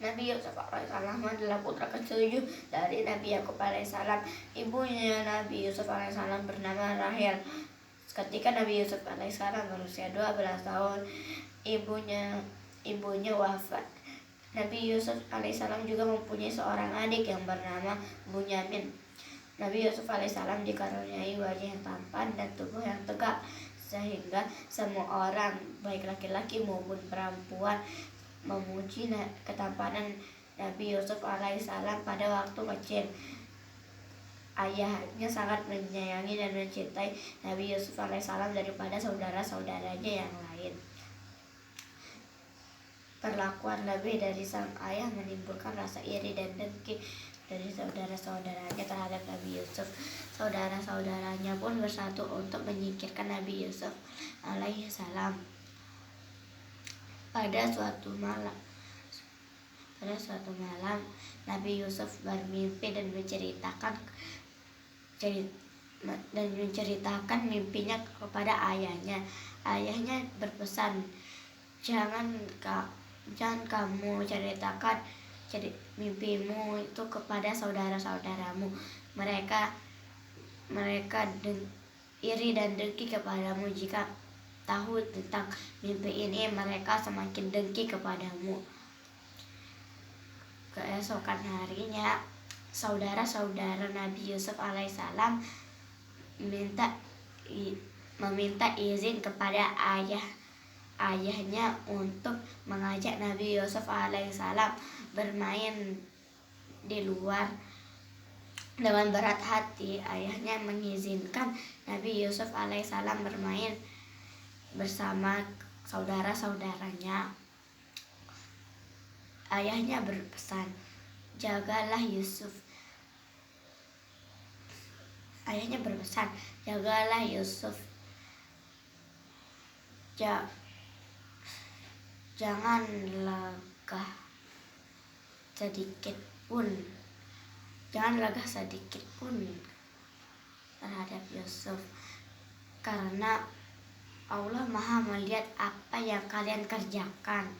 Nabi Yusuf alaihissalam adalah putra ketujuh dari Nabi Yakub alaihissalam. Ibunya Nabi Yusuf alaihissalam bernama Rahel. Ketika Nabi Yusuf alaihissalam berusia 12 tahun, ibunya wafat. Nabi Yusuf alaihissalam juga mempunyai seorang adik yang bernama Bunyamin. Nabi Yusuf alaihissalam dikaruniai wajah yang tampan dan tubuh yang tegak, sehingga semua orang, baik laki-laki maupun perempuan, memuji ketampanan Nabi Yusuf alaihissalam pada waktu kecil. Ayahnya sangat menyayangi dan mencintai Nabi Yusuf alaihissalam daripada saudara-saudaranya yang lain. Perlakuan lebih dari sang ayah menimbulkan rasa iri dan dengki dari saudara-saudaranya terhadap Nabi Yusuf. Saudara-saudaranya pun bersatu untuk menyingkirkan Nabi Yusuf alaihissalam. Pada suatu malam, Nabi Yusuf bermimpi dan menceritakan mimpinya kepada ayahnya. Ayahnya berpesan, jangan kamu ceritakan mimpimu itu kepada saudara-saudaramu. Mereka iri dan dengki kepadamu. Jika tahu tentang mimpi ini, mereka semakin dengki kepadamu. Keesokan harinya, saudara-saudara Nabi Yusuf alaihissalam meminta izin kepada ayahnya untuk mengajak Nabi Yusuf alaihissalam bermain di luar. Dengan berat hati, ayahnya mengizinkan Nabi Yusuf alaihissalam bermain bersama saudara-saudaranya. Ayahnya berpesan, jagalah Yusuf. Jangan legah sedikit pun terhadap Yusuf, karena Allah Maha melihat apa yang kalian kerjakan.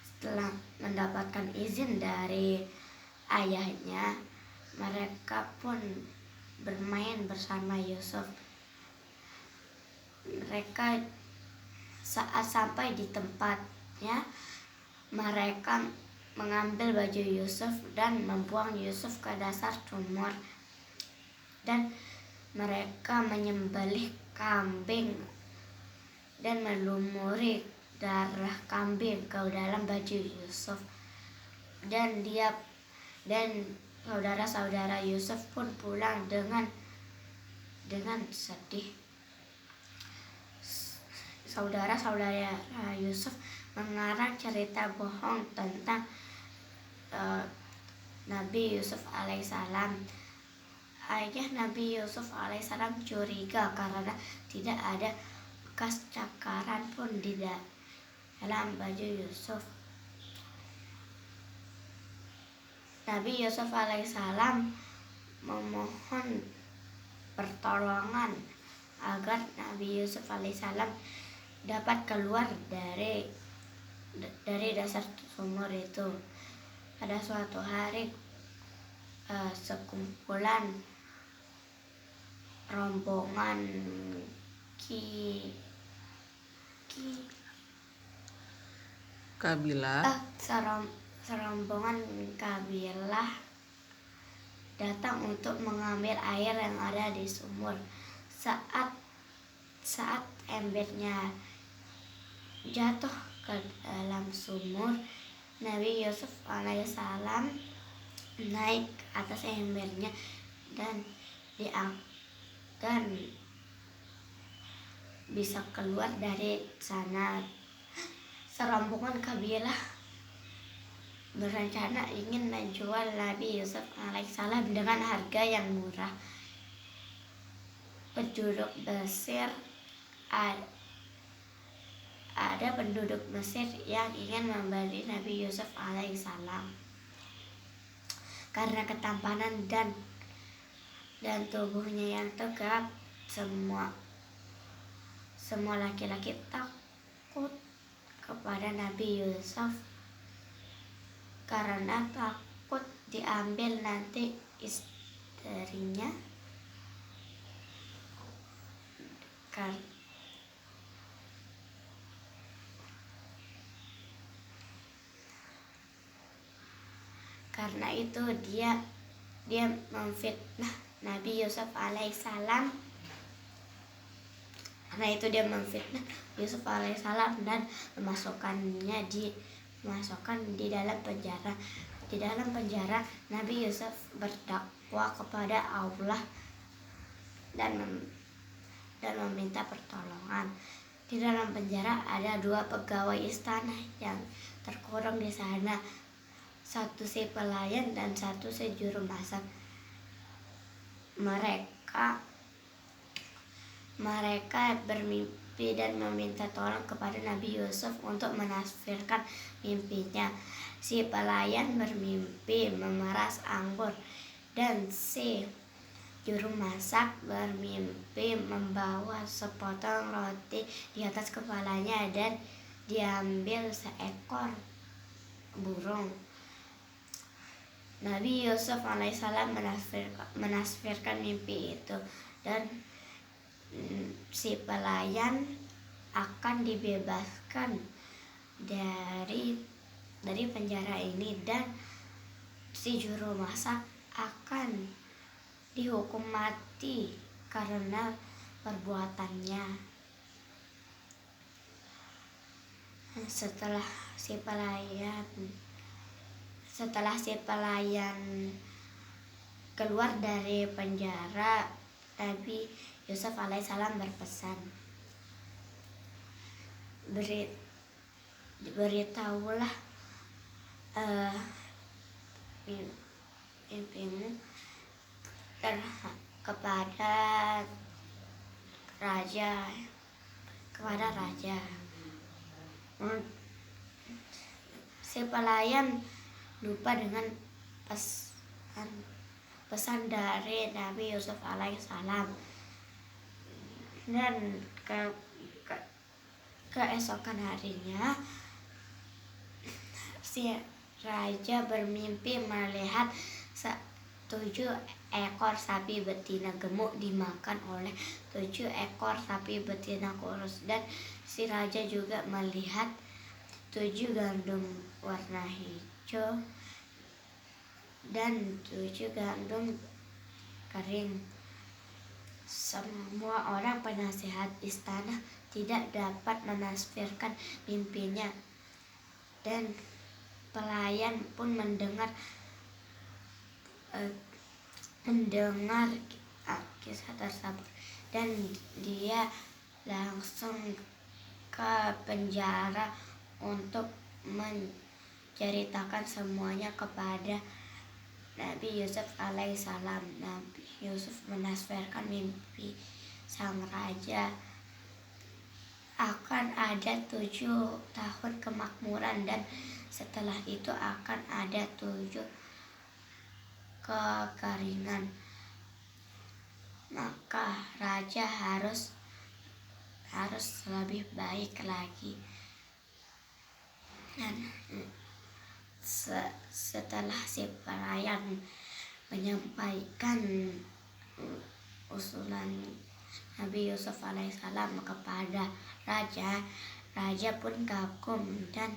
Setelah mendapatkan izin dari ayahnya, mereka pun bermain bersama Yusuf. Mereka saat sampai di tempatnya, mereka mengambil baju Yusuf dan membuang Yusuf ke dasar sumur. Dan mereka menyembelih kambing dan melumuri darah kambing ke dalam baju Yusuf. Dan saudara-saudara Yusuf pun pulang dengan sedih. Saudara-saudara Yusuf mengarang cerita bohong tentang Nabi Yusuf alaihissalam. Ayah Nabi Yusuf alaihissalam curiga karena tidak ada bekas cakaran pun di dalam baju Yusuf. Nabi Yusuf alaihissalam memohon pertolongan agar Nabi Yusuf alaihissalam dapat keluar dari dasar sumur itu. Pada suatu hari, sekumpulan rombongan serombongan kabilah datang untuk mengambil air yang ada di sumur. Saat embernya jatuh ke dalam sumur, Nabi Yusuf alaihissalam naik ke atas embernya dan bisa keluar dari sana. Serombongan kabilah berencana ingin menjual Nabi Yusuf alaihissalam dengan harga yang murah. Ada penduduk Mesir yang ingin membeli Nabi Yusuf alaihissalam karena ketampanan dan tubuhnya yang tegap. Semua laki-laki takut kepada Nabi Yusuf. karena takut diambil nanti istrinya. Karena itu dia memfitnah Nabi Yusuf alaihissalam. Karena itu dia memfitnah Yusuf alaihissalam dan memasukkannya di dalam penjara. Di dalam penjara Nabi Yusuf berdakwah kepada Allah dan meminta pertolongan. Di dalam penjara ada 2 pegawai istana yang terkurung di sana. Satu si pelayan dan satu si juru masak. Mereka bermimpi dan meminta tolong kepada Nabi Yusuf untuk menafsirkan mimpinya. Si pelayan bermimpi memeras anggur dan si juru masak bermimpi membawa sepotong roti di atas kepalanya dan diambil seekor burung. Nabi Yusuf alaihissalam menafsirkan mimpi itu, dan si pelayan akan dibebaskan dari penjara ini, dan si juru masak akan dihukum mati karena perbuatannya. Setelah si pelayan keluar dari penjara, Nabi Yusuf alaihissalam berpesan, beritahulah mimpimu kepada raja. Si pelayan lupa dengan pesan dari Nabi Yusuf alaihissalam, dan keesokan harinya si raja bermimpi melihat 7 ekor sapi betina gemuk dimakan oleh 7 ekor sapi betina kurus, dan si raja juga melihat 7 gandum warna hijau dan 7 gandum kering. Semua orang penasihat istana tidak dapat menafsirkan mimpinya, dan pelayan pun mendengar kisah tersebut, dan dia langsung ke penjara untuk menceritakan semuanya kepada Nabi Yusuf alaihissalam. Nabi Yusuf menafsirkan mimpi sang raja, akan ada 7 tahun kemakmuran, dan setelah itu akan ada 7 kekeringan. Maka raja harus lebih baik lagi. Dan setelah si pelayan menyampaikan usulan Nabi Yusuf alaihissalam kepada raja pun kagum dan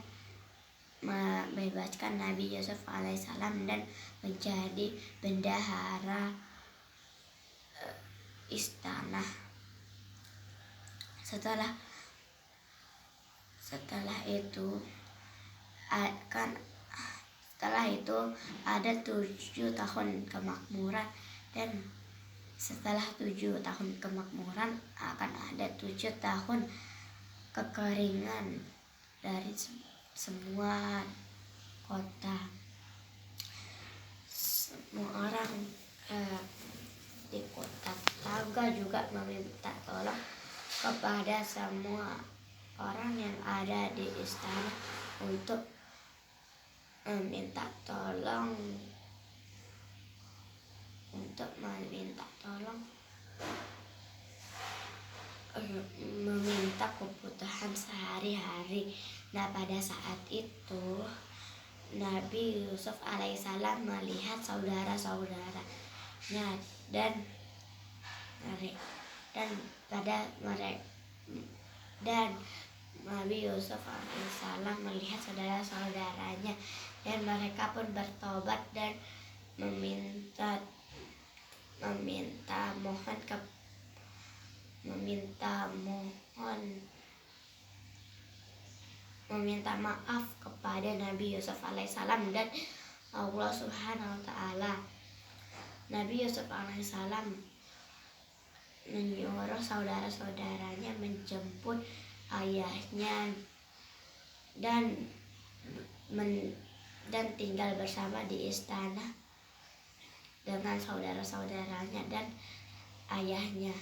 membebaskan Nabi Yusuf alaihissalam dan menjadi bendahara istana. Setelah itu ada 7 tahun kemakmuran, dan setelah 7 tahun kemakmuran akan ada 7 tahun kekeringan dari semua kota. Semua orang di kota tetangga juga meminta tolong kepada semua orang yang ada di istana untuk meminta tolong meminta kebutuhan sehari-hari. Nah, pada saat itu Nabi Yusuf alaihissalam melihat saudara-saudaranya dan dan pada mereka dan Nabi Yusuf alaihissalam melihat saudara-saudaranya dan mereka pun bertobat dan meminta maaf kepada Nabi Yusuf alaihissalam dan Allah Subhanahu wa taala. Nabi Yusuf alaihissalam menyuruh saudara-saudaranya menjemput ayahnya dan tinggal bersama di istana dengan saudara-saudaranya dan ayahnya.